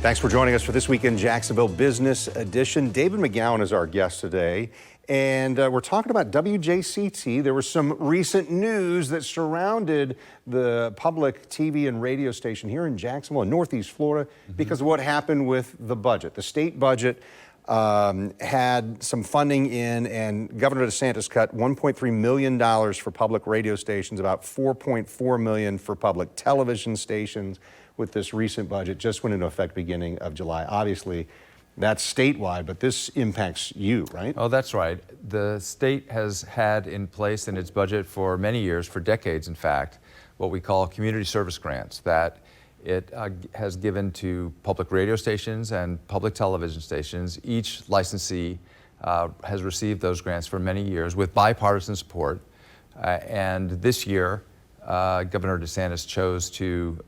Thanks for joining us for this week in Jacksonville Business Edition. David McGowan is our guest today, and we're talking about WJCT. There was some recent news that surrounded the public TV and radio station here in Jacksonville in Northeast Florida because of what happened with the budget. The state budget had some funding in, and Governor DeSantis cut $1.3 million for public radio stations, about $4.4 million for public television stations. With this recent budget, just went into effect beginning of July. Obviously, that's statewide, but this impacts you, right? Oh, that's right. The state has had in place in its budget for many years, for decades in fact, what we call community service grants that it has given to public radio stations and public television stations. Each licensee has received those grants for many years with bipartisan support. And this year, Governor DeSantis chose to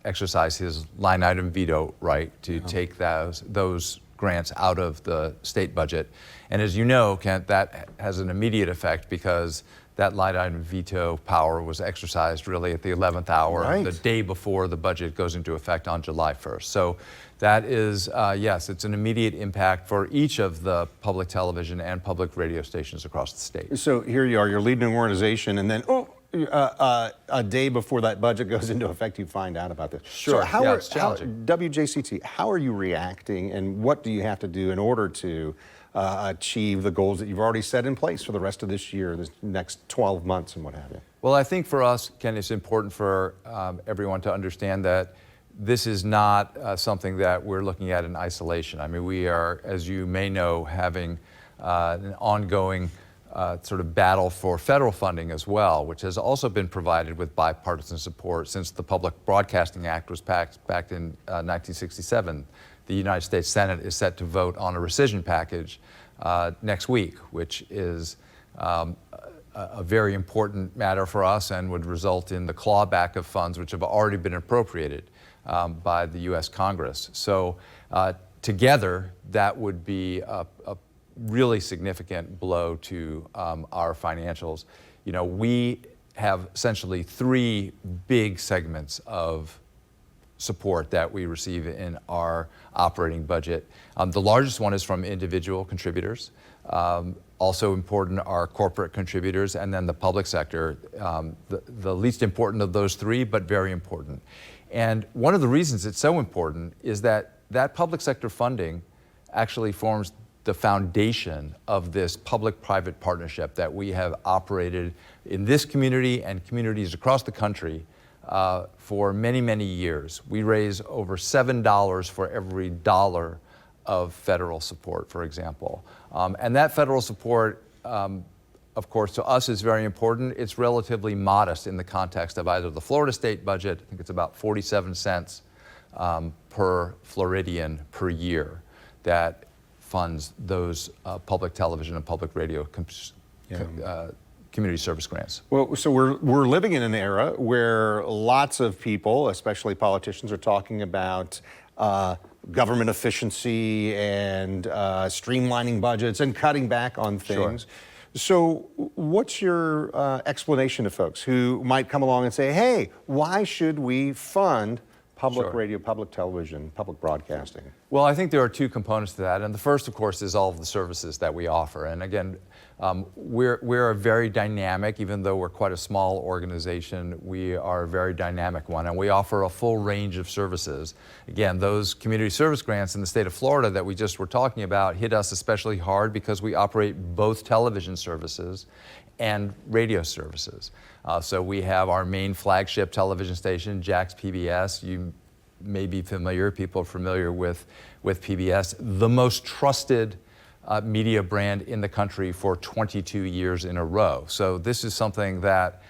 exercise his line item veto right to take those grants out of the state budget. And as you know, Kent, that has an immediate effect because that line item veto power was exercised really at the 11th hour, the day before the budget goes into effect on July 1st. So that is, yes, it's an immediate impact for each of the public television and public radio stations across the state. So here you are, you're leading an organization, and then, a day before that budget goes into effect, you find out about this. Sure, so how it's challenging. WJCT, how are you reacting, and what do you have to do in order to achieve the goals that you've already set in place for the rest of this year, the next 12 months and what have you? Well, I think for us, Ken, it's important for everyone to understand that this is not something that we're looking at in isolation. I mean, we are, as you may know, having an ongoing sort of battle for federal funding as well, which has also been provided with bipartisan support since the Public Broadcasting Act was passed back in 1967. The United States Senate is set to vote on a rescission package next week, which is a very important matter for us and would result in the clawback of funds which have already been appropriated by the U.S. Congress. So together, that would be a really significant blow to our financials. You know, we have essentially three big segments of support that we receive in our operating budget. The largest one is from individual contributors. Also important are corporate contributors, and then the public sector, the least important of those three, but very important. And one of the reasons it's so important is that that public sector funding actually forms the foundation of this public-private partnership that we have operated in this community and communities across the country for many, many years. We raise over $7 for every dollar of federal support, for example. And that federal support, of course, to us is very important. It's relatively modest in the context of either the Florida state budget, I think it's about 47 cents per Floridian per year that funds those public television and public radio community service grants. Well, so we're living in an era where lots of people, especially politicians, are talking about government efficiency and streamlining budgets and cutting back on things. Sure. So what's your explanation to folks who might come along and say, hey, why should we fund public radio, public television, public broadcasting? Well, I think there are two components to that. And the first, of course, is all of the services that we offer. And again, we're a very dynamic, even though we're quite a small organization, we are a very dynamic one. And we offer a full range of services. Again, those community service grants in the state of Florida that we just were talking about hit us especially hard because we operate both television services and radio services. So we have our main flagship television station, Jax PBS. You may be familiar, people are familiar with PBS, the most trusted media brand in the country for 22 years in a row. So this is something that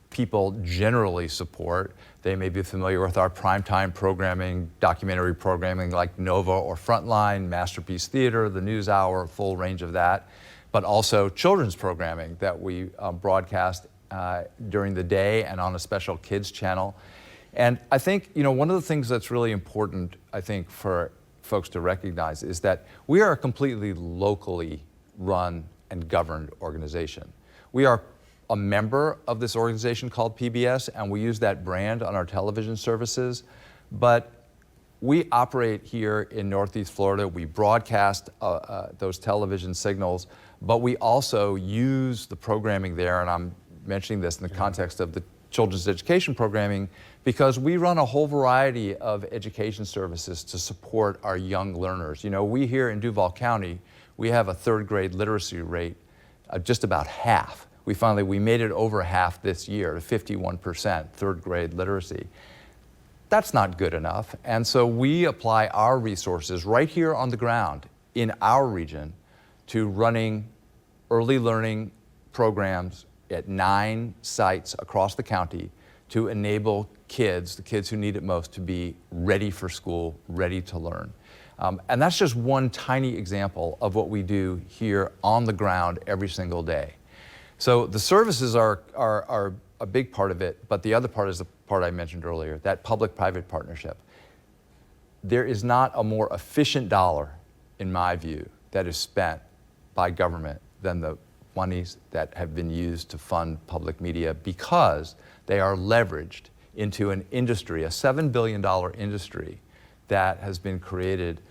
people generally support. They may be familiar with our primetime programming, documentary programming like Nova or Frontline, Masterpiece Theater, the News Hour, full range of that, but also children's programming that we broadcast during the day and on a special kids channel. And I think, you know, one of the things that's really important, I think, for folks to recognize is that we are a completely locally run and governed organization. We are a member of this organization called PBS, and we use that brand on our television services, but we operate here in Northeast Florida. We broadcast those television signals, but we also use the programming there, and I'm mentioning this in the context of the children's education programming, because we run a whole variety of education services to support our young learners. You know, we here in Duval County, we have a third grade literacy rate just about half. We made it over half this year to 51% third grade literacy. That's not good enough. And so we apply our resources right here on the ground in our region to running early learning programs at 9 sites across the county to enable kids, the kids who need it most, to be ready for school, ready to learn. And that's just one tiny example of what we do here on the ground every single day. So the services are a big part of it, but the other part is the part I mentioned earlier, that public-private partnership. There is not a more efficient dollar, in my view, that is spent by government than the monies that have been used to fund public media, because they are leveraged into an industry, a $7 billion industry that has been created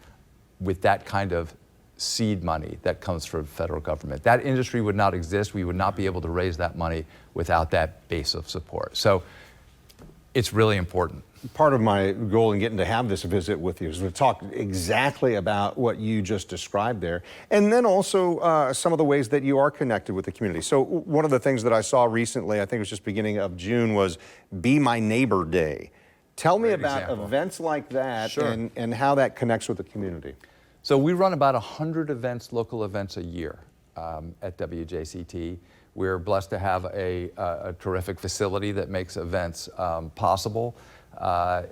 with that kind of seed money that comes from the federal government. That industry would not exist. We would not be able to raise that money without that base of support. So it's really important. Part of my goal in getting to have this visit with you is to talk exactly about what you just described there, and then also some of the ways that you are connected with the community. So one of the things that I saw recently, I think it was just beginning of June, was Be My Neighbor Day. Tell me about events like that. Sure. and how that connects with the community. So we run about 100 events, local events a year at WJCT. We're blessed to have a terrific facility that makes events possible.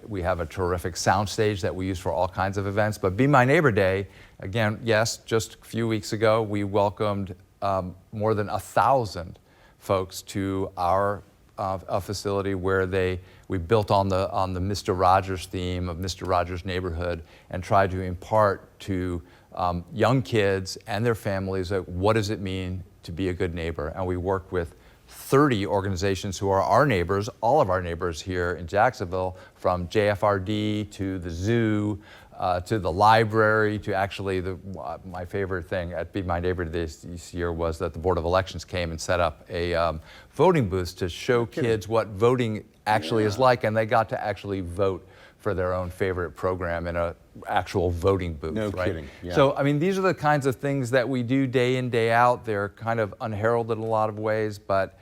We have a terrific soundstage that we use for all kinds of events. But Be My Neighbor Day, again, yes, just a few weeks ago, we welcomed more than 1,000 folks to our facility where we built on the Mr. Rogers theme of Mr. Rogers Neighborhood and tried to impart to young kids and their families what does it mean to be a good neighbor. And we worked with 30 organizations who are our neighbors, all of our neighbors here in Jacksonville, from JFRD to the zoo, to the library, to actually my favorite thing at Be My Neighbor this year was that the Board of Elections came and set up a voting booth to show kids what voting actually is like, and they got to actually vote for their own favorite program in an actual voting booth. No right? kidding. Yeah. So, I mean, these are the kinds of things that we do day in, day out. They're kind of unheralded in a lot of ways, but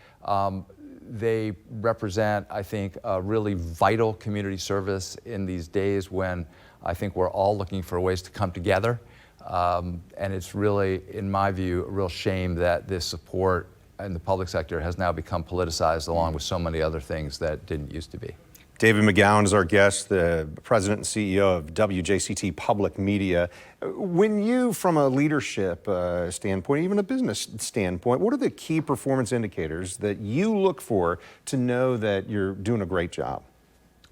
they represent, I think, a really vital community service in these days when I think we're all looking for ways to come together. And it's really, in my view, a real shame that this support in the public sector has now become politicized along with so many other things that didn't used to be. David McGowan is our guest, the president and CEO of WJCT Public Media. When you, from a leadership standpoint, even a business standpoint, what are the key performance indicators that you look for to know that you're doing a great job?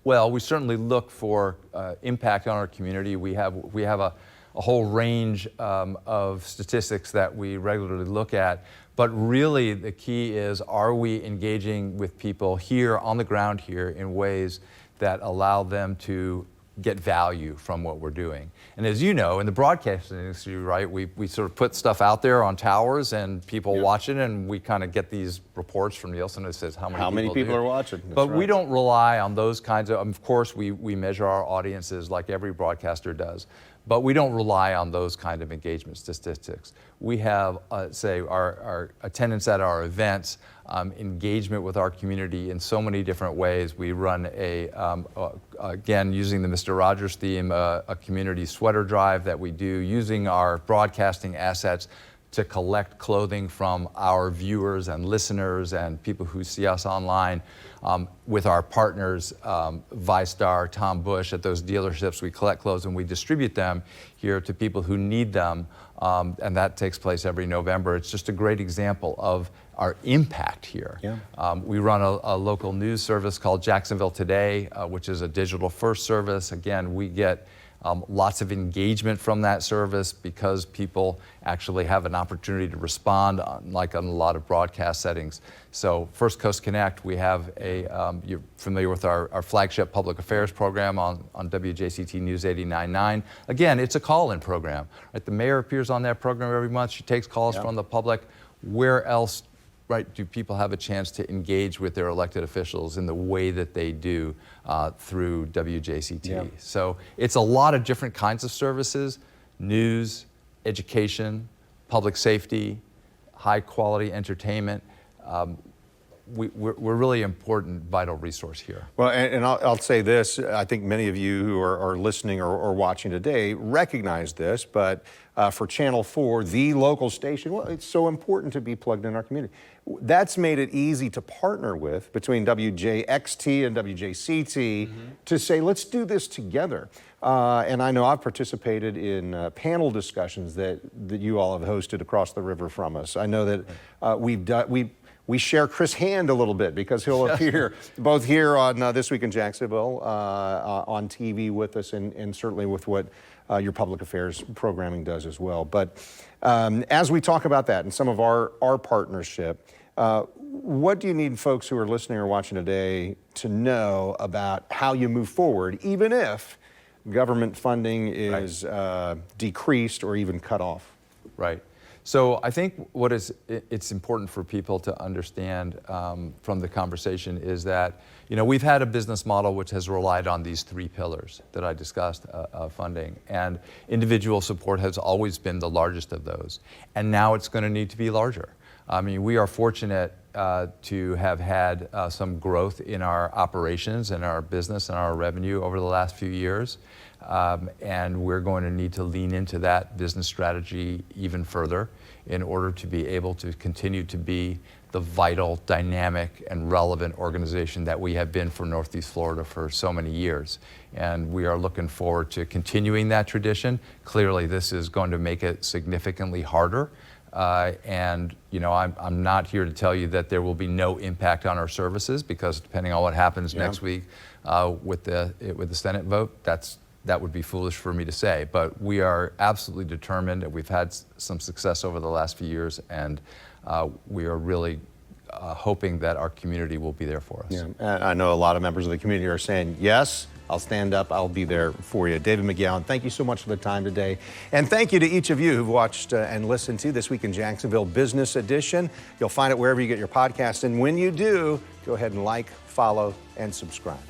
Well, we certainly look for impact on our community. We have a whole range of statistics that we regularly look at. But really the key is, are we engaging with people here on the ground here in ways that allow them to get value from what we're doing? And as you know, in the broadcasting industry, right, we sort of put stuff out there on towers and people watch it, and we kind of get these reports from Nielsen that says how many people are watching. But we don't rely on those kinds of course, we measure our audiences like every broadcaster does. But we don't rely on those kind of engagement statistics. We have, say, our attendance at our events, engagement with our community in so many different ways. We run again, using the Mr. Rogers theme, a community sweater drive that we do using our broadcasting assets to collect clothing from our viewers and listeners and people who see us online. With our partners, ViStar, Tom Bush, at those dealerships, we collect clothes and we distribute them here to people who need them, and that takes place every November. It's just a great example of our impact here. Yeah. We run a local news service called Jacksonville Today, which is a digital-first service. Again, we get Lots of engagement from that service because people actually have an opportunity to respond, like on a lot of broadcast settings. So First Coast Connect, we have you're familiar with our flagship public affairs program on WJCT News 89.9. Again, it's a call-in program. Right? The mayor appears on that program every month. She takes calls from the public. Where else do people have a chance to engage with their elected officials in the way that they do through WJCT? Yeah. So it's a lot of different kinds of services: news, education, public safety, high quality entertainment. We're really important, vital resource here. Well, and I'll say this, I think many of you who are listening or watching today recognize this, but for Channel 4, the local station, well, it's so important to be plugged in our community. That's made it easy to partner with between WJXT and WJCT to say, let's do this together. And I know I've participated in panel discussions that you all have hosted across the river from us. I know that we share Chris Hand a little bit because he'll appear both here on This Week in Jacksonville on TV with us and certainly with what your public affairs programming does as well. But as we talk about that and some of our partnership, what do you need folks who are listening or watching today to know about how you move forward, even if government funding is decreased or even cut off? Right. So I think it's important for people to understand from the conversation is that, we've had a business model which has relied on these three pillars that I discussed of funding, and individual support has always been the largest of those, and now it's going to need to be larger. I mean, we are fortunate to have had some growth in our operations and our business and our revenue over the last few years. And we're going to need to lean into that business strategy even further in order to be able to continue to be the vital, dynamic, and relevant organization that we have been for Northeast Florida for so many years. And we are looking forward to continuing that tradition. Clearly, this is going to make it significantly harder. And I'm not here to tell you that there will be no impact on our services, because depending on what happens next week with the Senate vote, that would be foolish for me to say. But we are absolutely determined, and we've had some success over the last few years, and we are really hoping that our community will be there for us. Yeah, and I know a lot of members of the community are saying, yes, I'll stand up, I'll be there for you. David McGowan, thank you so much for the time today. And thank you to each of you who've watched and listened to This Week in Jacksonville Business Edition. You'll find it wherever you get your podcasts. And when you do, go ahead and like, follow, and subscribe.